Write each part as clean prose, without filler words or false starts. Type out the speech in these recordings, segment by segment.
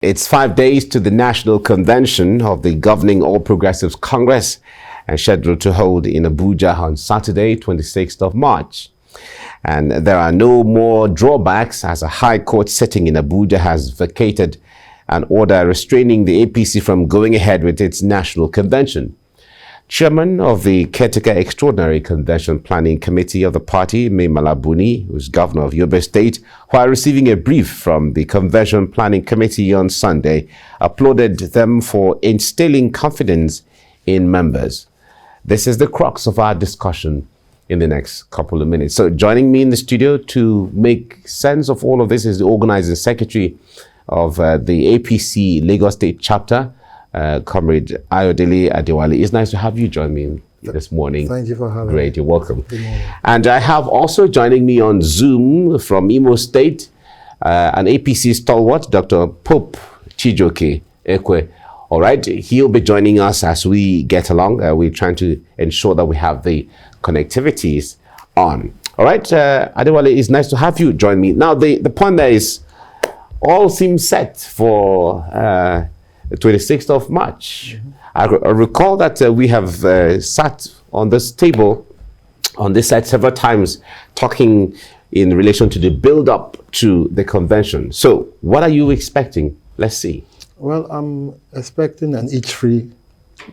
It's 5 days to the National Convention of the Governing All Progressives Congress and scheduled to hold in Abuja on Saturday, 26th of March. And there are no more drawbacks as a High Court sitting in Abuja has vacated an order restraining the APC from going ahead with its National Convention. Chairman of the Caretaker Extraordinary Convention Planning Committee of the party, Mai Malabuni, who is governor of Yobe State, while receiving a brief from the Convention Planning Committee on Sunday, applauded them for instilling confidence in members. This is the crux of our discussion in the next couple of minutes. So joining me in the studio to make sense of all of this is the organizing secretary of the APC Lagos State chapter, Comrade Ayodele Adewale. It's nice to have you join me this morning. Thank you for having me. Great, you're welcome. Good morning. And I have also joining me on Zoom from Imo State, an APC stalwart, Dr. Ekwegh Chigioke. All right, he'll be joining us as we get along. We're trying to ensure that we have the connectivities on. All right, Adewale, it's nice to have you join me. Now, the point there is all seems set for the 26th of March. Mm-hmm. I recall that we have sat on this table, on this side several times, talking in relation to the build-up to the convention. So what are you expecting? Let's see. Well, I'm expecting an each-free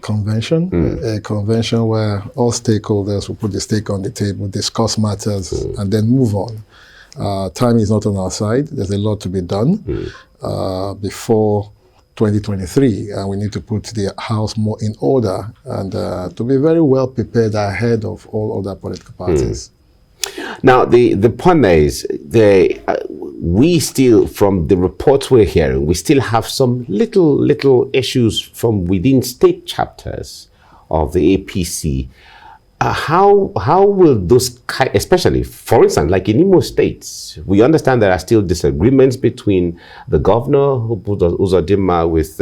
convention, a convention where all stakeholders will put the stake on the table, discuss matters, and then move on. Time is not on our side. There's a lot to be done before 2023, and we need to put the house more in order and to be very well prepared ahead of all other political parties. Now, the point is, we still, from the reports we're hearing, we still have some little issues from within state chapters of the APC. How will those, especially, for instance, like in Imo State, we understand there are still disagreements between the governor, Uzodimma, with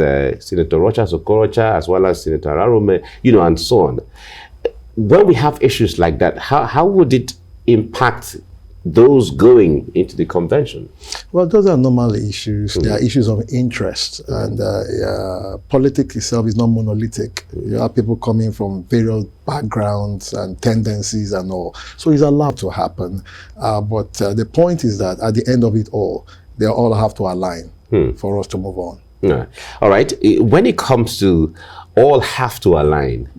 Senator Rocha Sokorocha, as well as Senator Arome, and so on. When we have issues like that, how would it impact those going into the convention? Well, those are normal issues. They are issues of interest, and politics itself is not monolithic. You have people coming from various backgrounds and tendencies and all. So it's allowed to happen. But the point is that at the end of it all, they all have to align for us to move on. Yeah. All right. When it comes to all have to align,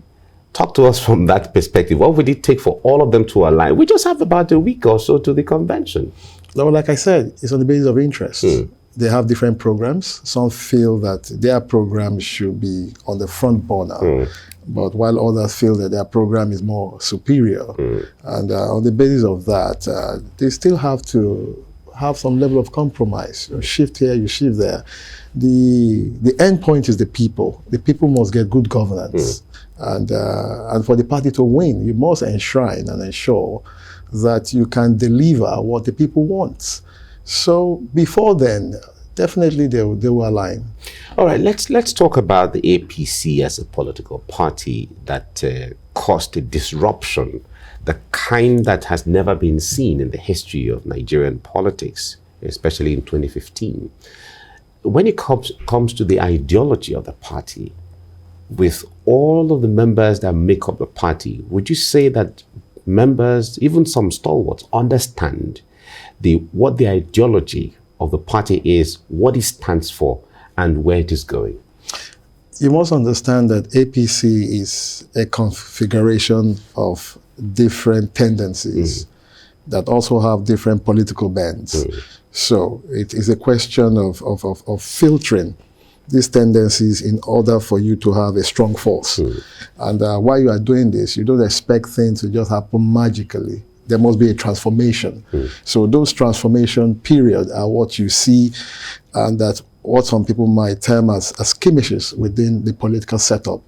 talk to us from that perspective. What would it take for all of them to align? We just have about a week or so to the convention. Well, like I said, it's on the basis of interest. They have different programs. Some feel that their program should be on the front burner, but while others feel that their program is more superior. And on the basis of that, they still have to have some level of compromise. You shift here, you shift there. The end point is the people. The people must get good governance. And for the party to win, you must enshrine and ensure that you can deliver what the people want. So before then, definitely they will align. All right, let's talk about the APC as a political party that caused a disruption, the kind that has never been seen in the history of Nigerian politics, especially in 2015. When it comes to the ideology of the party, with all of the members that make up the party, would you say that members, even some stalwarts, understand what the ideology of the party is, what it stands for, and where it is going? You must understand that APC is a configuration of different tendencies that also have different political bends. So it is a question of filtering these tendencies in order for you to have a strong force. And while you are doing this, you don't expect things to just happen magically. There must be a transformation. So those transformation periods are what you see, and that's what some people might term as skirmishes within the political setup.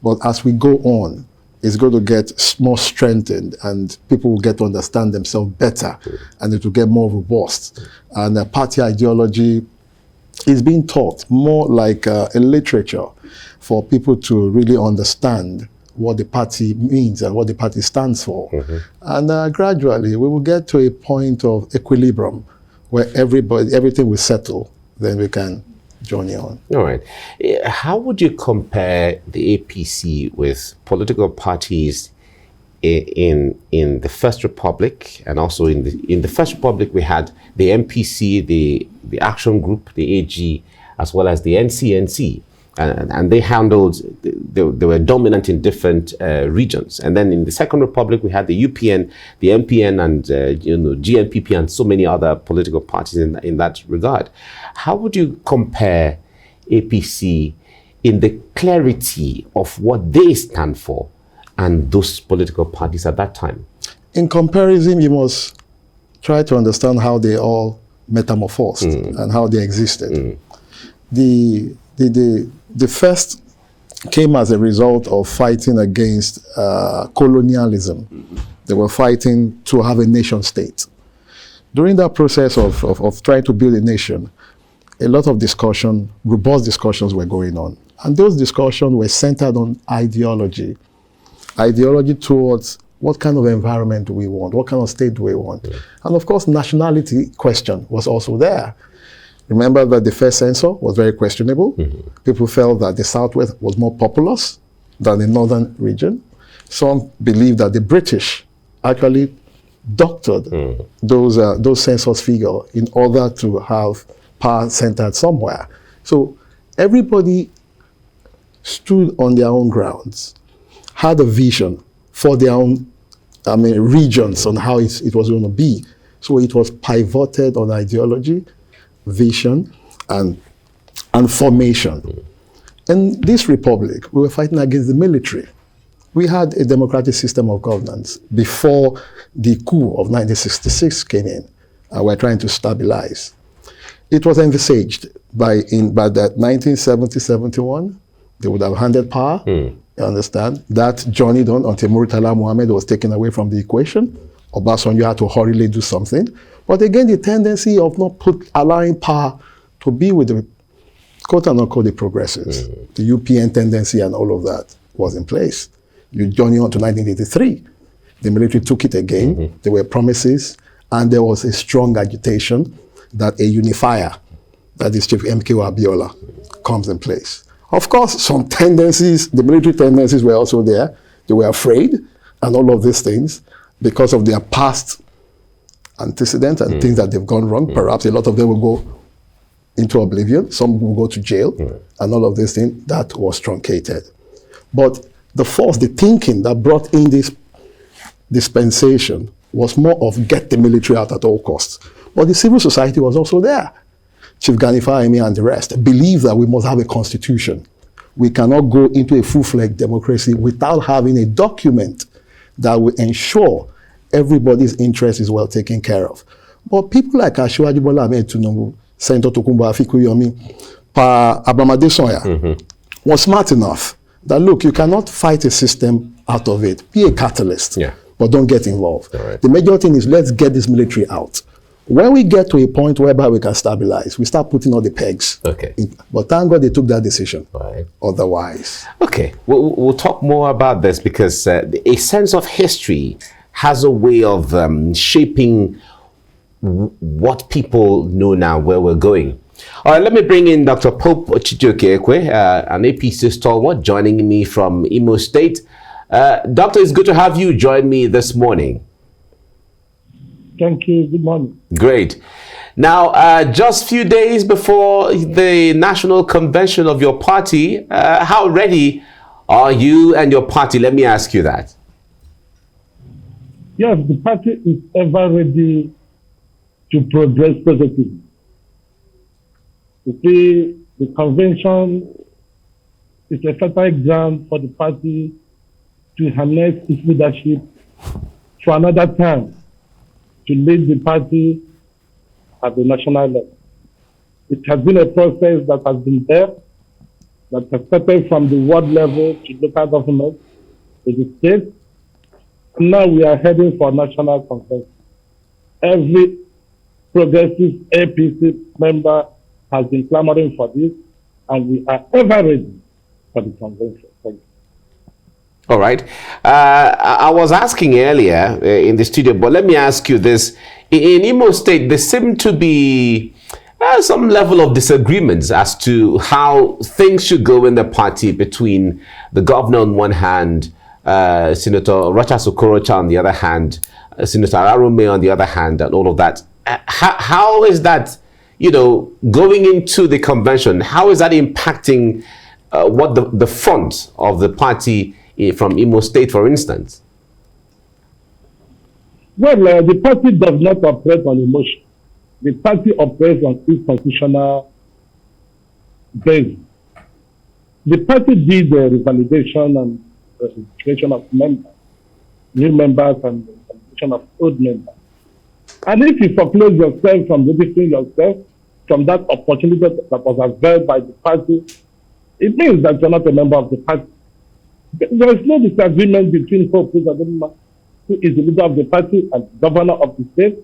But as we go on, it's going to get more strengthened, and people will get to understand themselves better, and it will get more robust. And the party ideology is being taught more like a literature for people to really understand what the party means and what the party stands for. And gradually we will get to a point of equilibrium where everything will settle. Then we can journey on. All right. How would you compare the APC with political parties in the First Republic, and also in the First Republic we had the MPC, the Action Group, the AG, as well as the NCNC, and they handled, they were dominant in different regions. And then in the Second Republic we had the UPN, the MPN, and GNPP, and so many other political parties in that regard. How would you compare APC in the clarity of what they stand for and those political parties at that time? In comparison, you must try to understand how they all metamorphosed and how they existed. The first came as a result of fighting against colonialism. They were fighting to have a nation state. During that process of trying to build a nation, a lot of discussion, robust discussions were going on. And those discussions were centered on ideology. Ideology towards what kind of environment do we want? What kind of state do we want? And of course, nationality question was also there. Remember that the first census was very questionable. People felt that the Southwest was more populous than the northern region. Some believed that the British actually doctored those census figures in order to have power centered somewhere. So everybody stood on their own grounds, had a vision for their own regions on how it was going to be. So it was pivoted on ideology, vision, and formation. In this republic, we were fighting against the military. We had a democratic system of governance before the coup of 1966 came in, and we're trying to stabilize. It was envisaged by that 1970-71, they would have handed power. You understand? That journeyed on until Murtala Muhammad was taken away from the equation. Obasanjo had to hurriedly do something. But again, the tendency of not allowing power to be with the quote-unquote the progressives, the UPN tendency and all of that was in place. You journey on to 1983. The military took it again. There were promises, and there was a strong agitation that a unifier, that is Chief MKO Abiola, comes in place. Of course, some tendencies, the military tendencies were also there. They were afraid, and all of these things, because of their past antecedents and things that they've gone wrong. Perhaps a lot of them will go into oblivion. Some will go to jail, and all of these things. That was truncated. But the force, the thinking that brought in this dispensation was more of get the military out at all costs. But the civil society was also there. Chief Gani Fahimi and the rest believe that we must have a constitution. We cannot go into a full-fledged democracy without having a document that will ensure everybody's interest is well taken care of. But people like Asiwaju Bola Ahmed Tinubu, Senator Tokunbo Afikuyomi, Pa Abamade Soya, was smart enough that, look, you cannot fight a system out of it. Be a catalyst, but don't get involved. Right. The major thing is let's get this military out. When we get to a point whereby we can stabilize, we start putting all the pegs. But thank God they took that decision. Otherwise. Okay, we'll talk more about this because a sense of history has a way of shaping what people know now, where we're going. All right, let me bring in Dr. Pope Chigioke Ekwegh, an APC stalwart, joining me from Imo State. Doctor, it's good to have you join me this morning. Thank you. Good morning. Great. Now, just a few days before the national convention of your party, how ready are you and your party? Let me ask you that. Yes, the party is ever ready to progress positively. You see, the convention is a fertile ground for the party to harness its leadership for another time, to lead the party at the national level. It has been a process that has been there, that has started from the ward level to local government, to the state. And now we are heading for national conference. Every progressive APC member has been clamoring for this, and we are ever ready for the convention. Thank you. All right. I was asking earlier in the studio, but let me ask you this. In Imo State, there seem to be some level of disagreements as to how things should go in the party between the governor on one hand, Senator Rochas Okorocha on the other hand, Senator Ararume on the other hand, and all of that. How is that, going into the convention, how is that impacting what the front of the party from Imo State, for instance? Well, the party does not operate on emotion. The party operates on institutional basis. The party did the revalidation and registration of members, new members and registration of old members. And if you foreclose yourself from registering yourself from that opportunity that was availed by the party, it means that you're not a member of the party. There is no disagreement between Hope Uzodinma, who is the leader of the party, and the governor of the state,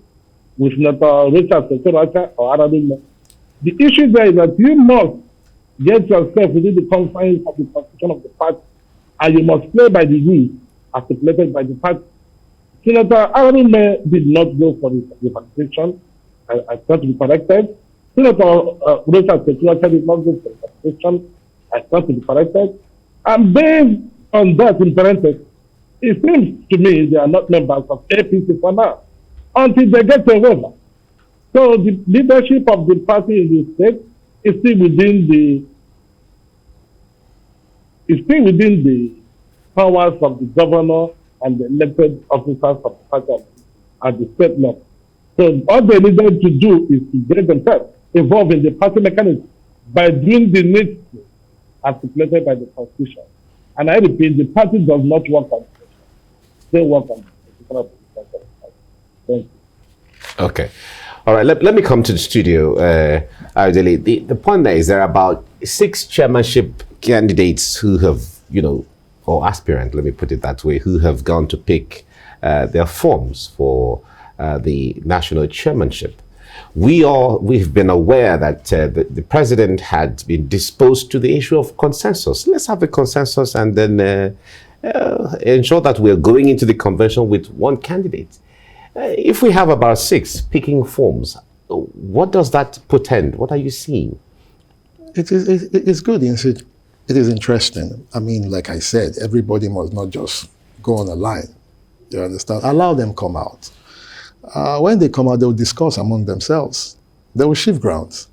with Senator Richard Sekuracha or Ararume. The issue there is that you must get yourself within the confines of the constitution of the party, and you must play by the rules as stipulated by the party. Senator Ararume did not go for the revalidation. I stand to be corrected. Senator Richard Sekuracha did not go for the revalidation. I stand to be corrected. And based on that, in parentheses, it seems to me they are not members of APC for now, until they get a waiver. So the leadership of the party in the state is still within the powers of the governor and the elected officers of the party at the state level. So all they needed to do is to get themselves involved in the party mechanism by doing the needful as stipulated by the Constitution. And I repeat, the party does not work on it. They work on it. Thank you. Okay. All right. Let me come to the studio, Ayodele. The point there is there are about 6 chairmanship candidates who have, or aspirant, let me put it that way, who have gone to pick their forms for the national chairmanship. We've been aware that the president had been disposed to the issue of consensus. Let's have a consensus and then ensure that we're going into the convention with one candidate. If we have about 6 picking forms, what does that portend? What are you seeing? It's good. It is interesting. I mean, like I said, everybody must not just go on a line. You understand? Allow them come out. When they come out, they will discuss among themselves. They will shift grounds.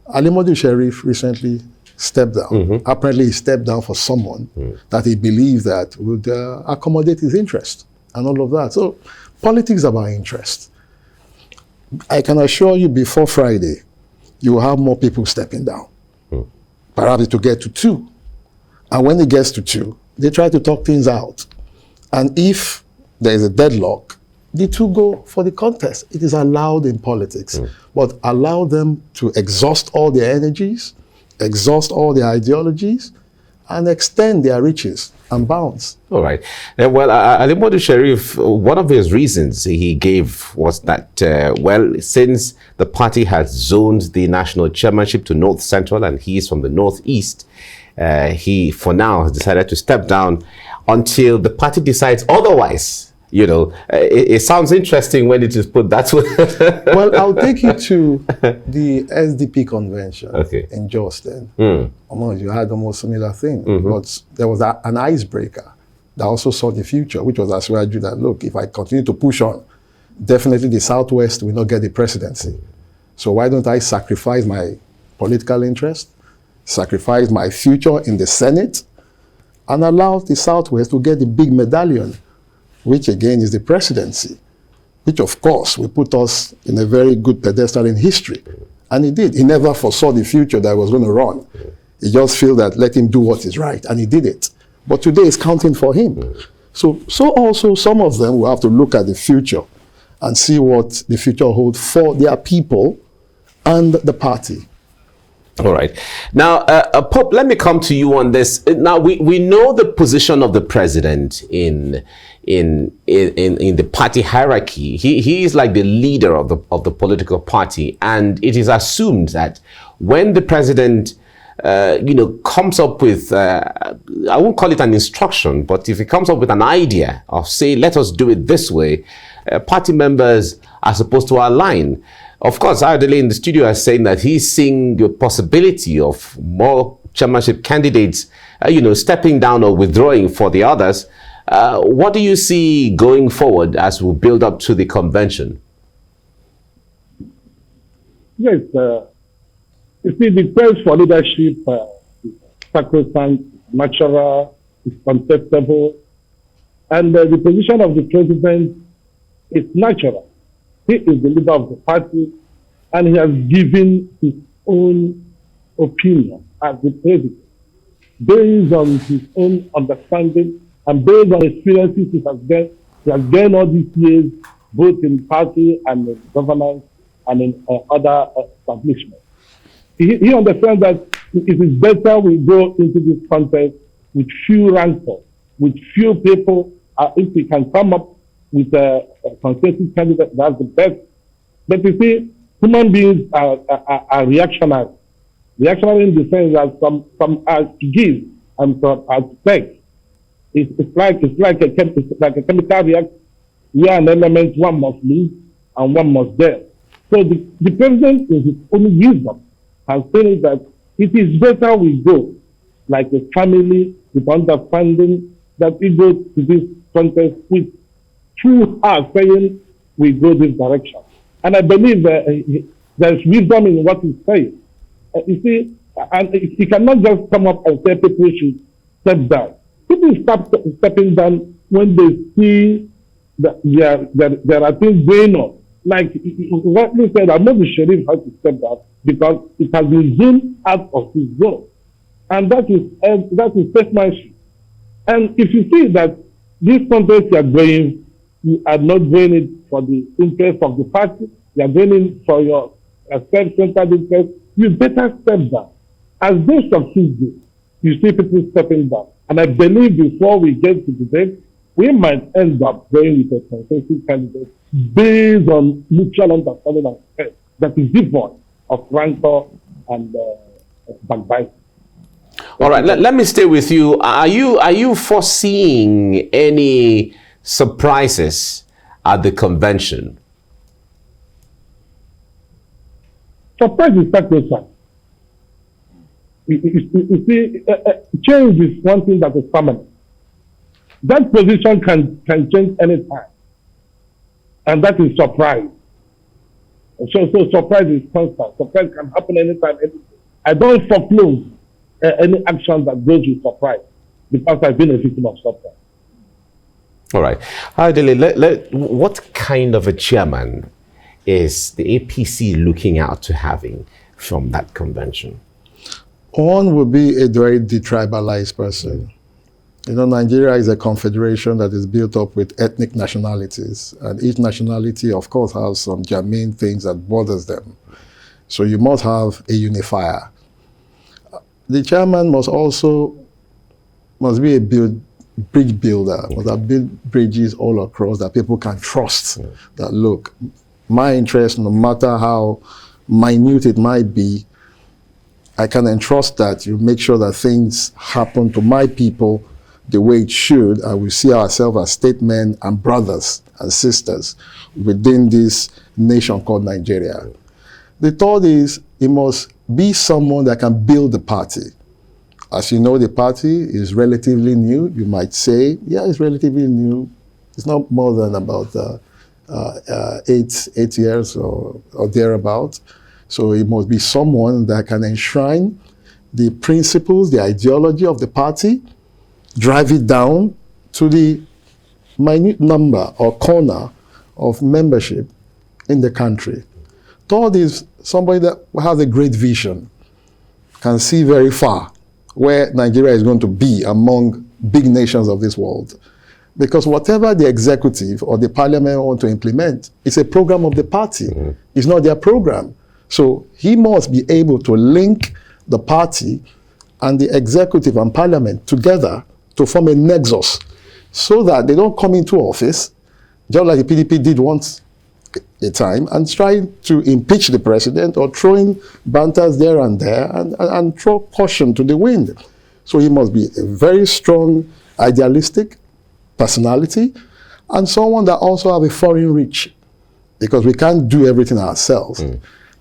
Alimadu Sheriff recently stepped down. Mm-hmm. Apparently, he stepped down for someone that he believed that would accommodate his interest and all of that. So, politics about interest. I can assure you, before Friday, you will have more people stepping down. Perhaps to get to 2. And when it gets to 2, they try to talk things out. And if there is a deadlock, the 2 go for the contest. It is allowed in politics, but allow them to exhaust all their energies, exhaust all their ideologies, and extend their reaches and bounds. All right. Well, Alimadu Sheriff, one of his reasons he gave was that, since the party has zoned the national chairmanship to North Central and he is from the Northeast, he, for now, has decided to step down until the party decides otherwise. It sounds interesting when it is put that way. Well, I'll take you to the SDP convention in Jos then. You had almost similar thing, but there was an icebreaker that also saw the future, which was as well that, look, if I continue to push on, definitely the Southwest will not get the presidency. So why don't I sacrifice my political interest, sacrifice my future in the Senate, and allow the Southwest to get the big medallion, which again is the presidency, which of course will put us in a very good pedestal in history. And he did. He never foresaw the future that was going to run. He just felt that let him do what is right, and he did it. But today is counting for him. So also some of them will have to look at the future and see what the future holds for their people and the party. All right. Now, Pope, let me come to you on this. Now, we know the position of the president in the party hierarchy. He is like the leader of the political party, and it is assumed that when the president comes up with, I won't call it an instruction, but if he comes up with an idea of, say, let us do it this way, party members are supposed to align. Of course, Ayodele in the studio is saying that he's seeing the possibility of more chairmanship candidates, stepping down or withdrawing for the others. What do you see going forward as we build up to the convention? Yes, you see, the quest for leadership is sacrosanct, natural, is contestable, and the position of the president is natural. He is the leader of the party, and he has given his own opinion as the president, based on his own understanding and based on experiences he has gained all these years, both in party and in governance and in other establishments. He understands that it is better we go into this contest with few rancor, with few people. If we can come up with a consensus candidate, that's the best. But you see, human beings are reactionary. Reactionary in the sense that some are to give and some are to take. It's like a chemical reaction where an element one must lose and one must bear. So the president, in his own wisdom, has said that it is better we go like a family with understanding that we go to this contest with true heart saying we go this direction. And I believe that there's wisdom in what he's saying. You see, and he cannot just come up and say people should step down. People start stepping down when they see that there are things going on. Like you rightly said, I know the sheriff has to step down because it has been zoomed out of his zone. And that is statesmanship. And if you see that this contest you are not doing it for the interest of the party, you are doing it for your self-centered interest, you better step down. As they succeed, you see people stepping down. And I believe before we get to the debate, we might end up going with a consensus candidate based on mutual understanding and respect that is devoid of rancor and backbiting. All right, let me stay with you. Are you foreseeing any surprises at the convention? Surprise is sacrosanct. You see, change is one thing that is permanent. That position can change anytime. And that is surprise. So surprise is constant. Surprise can happen anytime, anything. I don't foreclose any action that goes with surprise because I've been a victim of surprise. All right. Ayodele, what kind of a chairman is the APC looking out to having from that convention? One would be a very detribalized person. You know, Nigeria is a confederation that is built up with ethnic nationalities, and each nationality, of course, has some germane things that borders them. So you must have a unifier. The chairman must be a bridge builder, must have built bridges all across that people can trust. That look, my interest, no matter how minute it might be, I can entrust that you make sure that things happen to my people the way it should, and we see ourselves as statesmen and brothers and sisters within this nation called Nigeria. The third is, it must be someone that can build the party. As you know, the party is relatively new. You might say, yeah, it's relatively new. It's not more than about 8 years or thereabout. So it must be someone that can enshrine the principles, the ideology of the party, drive it down to the minute number or corner of membership in the country. Third is somebody that has a great vision, can see very far where Nigeria is going to be among big nations of this world. Because whatever the executive or the parliament want to implement, it's a program of the party. It's not their program. So he must be able to link the party and the executive and parliament together to form a nexus so that they don't come into office, just like the PDP did once a time, and try to impeach the president or throwing banters there and there and throw caution to the wind. So he must be a very strong, idealistic personality and someone that also have a foreign reach, because we can't do everything ourselves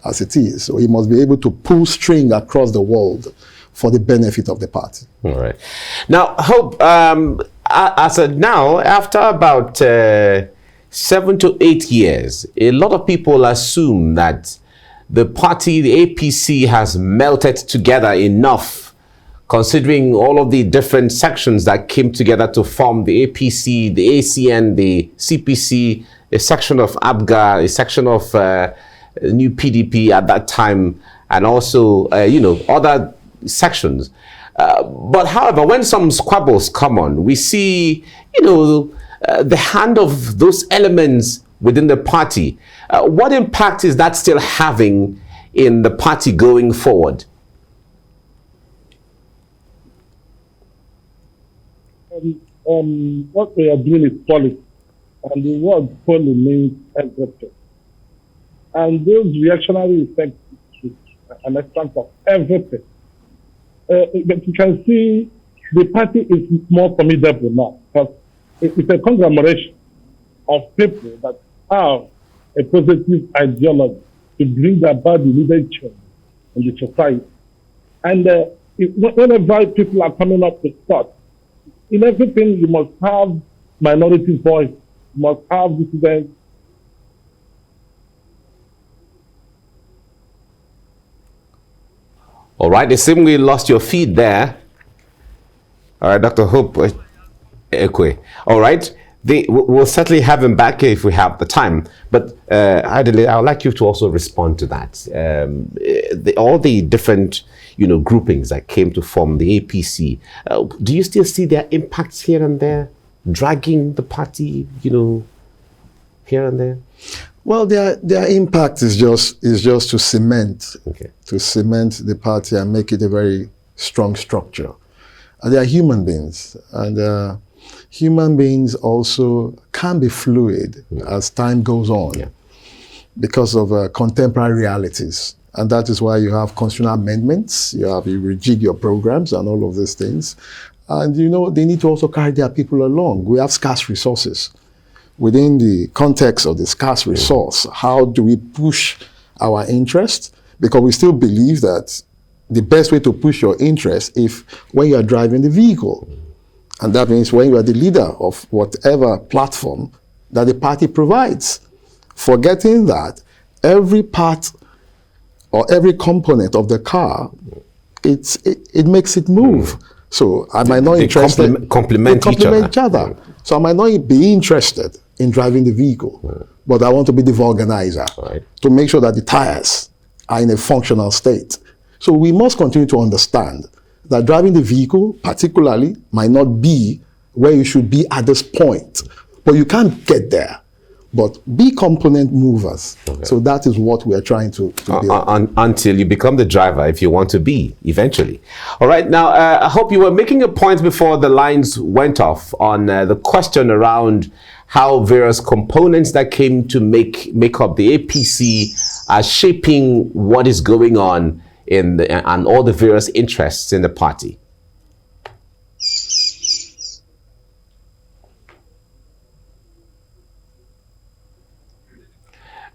as it is. So he must be able to pull string across the world for the benefit of the party. All right. Now, Hope, as of now, after about 7 to 8 years, a lot of people assume that the party, the APC, has melted together enough, considering all of the different sections that came together to form the APC, the ACN, the CPC, a section of ABGA, a section of New PDP at that time, and also, other sections. But however, when some squabbles come on, we see, the hand of those elements within the party. What impact is that still having in the party going forward? What we are doing is politics, and the word poli means everything. And those reactionary effects is an extract of everything. But you can see the party is more formidable now, because it's a conglomeration of people that have a positive ideology to bring about the leadership in the society. And whenever people are coming up with thoughts, in everything you must have minority voice, you must have dissidents. All right, it seems we lost your feed there. All right, Dr. Hope Ekwegh. All right, we'll certainly have him back if we have the time. But Ayodele, I would like you to also respond to that. All the different, groupings that came to form the APC. Do you still see their impacts here and there, dragging the party, here and there? Well, their impact is just to cement, Okay. to cement the party and make it a very strong structure. And they are human beings, and human beings also can be fluid as time goes on because of contemporary realities. And that is why you have constitutional amendments, you rejig your programs and all of these things. And they need to also carry their people along. We have scarce resources. Within the context of the scarce resource, how do we push our interest? Because we still believe that the best way to push your interest is when you are driving the vehicle. And that means when you are the leader of whatever platform that the party provides. Forgetting that every part or every component of the car, it makes it move. So I might not interested. Complement each other. So I might not be interested in driving the vehicle, but I want to be the organizer to make sure that the tires are in a functional state. So we must continue to understand that driving the vehicle, particularly, might not be where you should be at this point, but you can't get there. But be component movers. Okay. So that is what we are trying to build. Until you become the driver, if you want to be, eventually. All right, now, I hope you were making a point before the lines went off on the question around how various components that came to make up the APC are shaping what is going on and all the various interests in the party.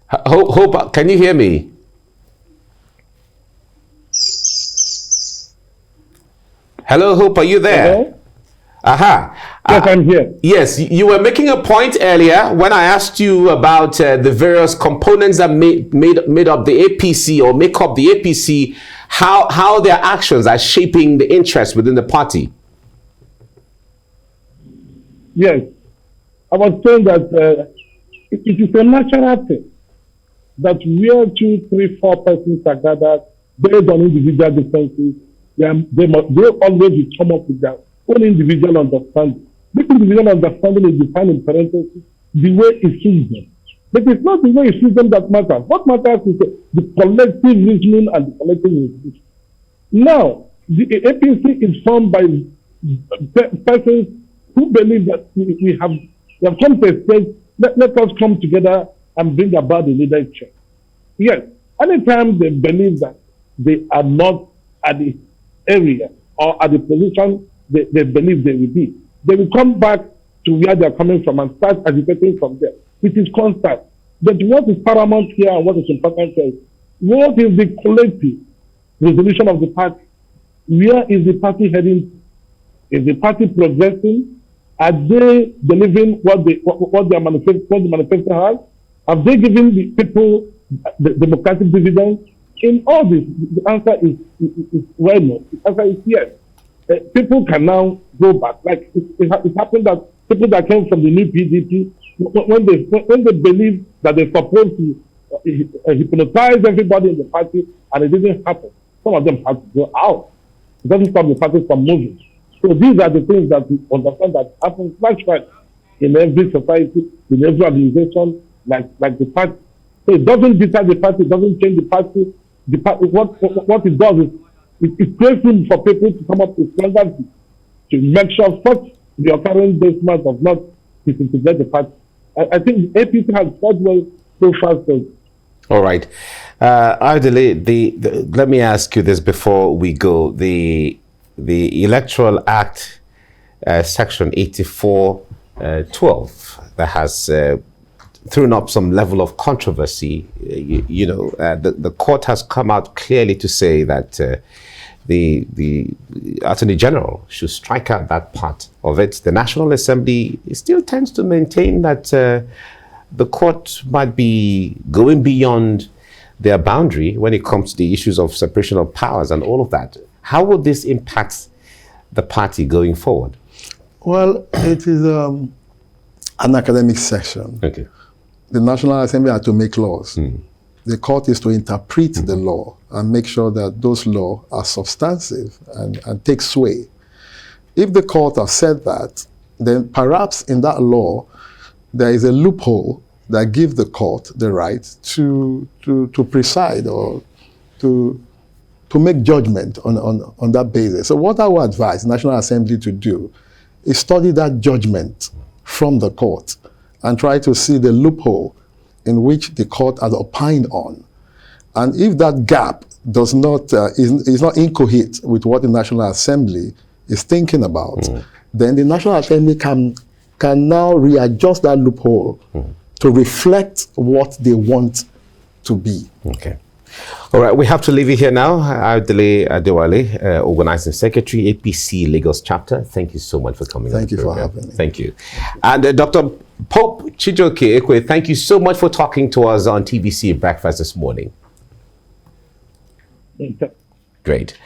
Hope, can you hear me? Hello, Hope, are you there? Hello? Aha. Yes, I'm here. Yes, you were making a point earlier when I asked you about the various components that made up the APC or make up the APC, how their actions are shaping the interest within the party. Yes. I was saying that it is a natural thing that where 2, 3, 4 persons are gathered based on individual differences, they always come up with their own individual understanding. This individual understanding is defined in parentheses the way it suits them. But it's not the way it suits them that matters. What matters is the collective reasoning and the collective reasoning. Now, the APC is formed by persons who believe that we have come to a stage, let us come together and bring about the leadership. Yes, anytime they believe that they are not at the area or at the position they believe they will be, they will come back to where they are coming from and start agitating from there. It is constant. But what is paramount here and what is important here is, what is the collective resolution of the party? Where is the party heading? Is the party progressing? Are they delivering what the manifesto has? Have they given the people the democratic dividends? In all this, the answer is well known. The answer is yes. People can now go back. Like it happened that people that came from the new PDP, when they believe that they're supposed to hypnotize everybody in the party, and it didn't happen, some of them had to go out. It doesn't stop the party from moving. So these are the things that we understand that happen flashbacks in every society, in every organization, like the party. So it doesn't deter the party, it doesn't change the party. What it does is it creates room for people to come up with standards to make sure such the occurring basement of not disintegrate the party. I think the APC has fought well so far. All right. Ayodele, let me ask you this before we go. The Electoral Act, Section 84(12), that has thrown up some level of controversy. The court has come out clearly to say that the Attorney General should strike out that part of it. The National Assembly still tends to maintain that the court might be going beyond their boundary when it comes to the issues of separation of powers and all of that. How would this impact the party going forward? Well, it is an academic session. Okay. The National Assembly had to make laws. The court is to interpret the law and make sure that those laws are substantive and take sway. If the court has said that, then perhaps in that law, there is a loophole that gives the court the right to preside or to make judgment on that basis. So what I would advise the National Assembly to do is study that judgment from the court and try to see the loophole in which the court has opined on. And if that gap does not is not incoherent with what the National Assembly is thinking about, then the National Assembly can now readjust that loophole to reflect what they want to be. Okay. All right, we have to leave it here now. Ayodele Adewale, Organizing Secretary, APC Lagos Chapter. Thank you so much for coming. Thank you for having me. Thank you. And Dr. Pope Chigioke, Ekwegh, thank you so much for talking to us on TVC Breakfast this morning. Thank you. Great.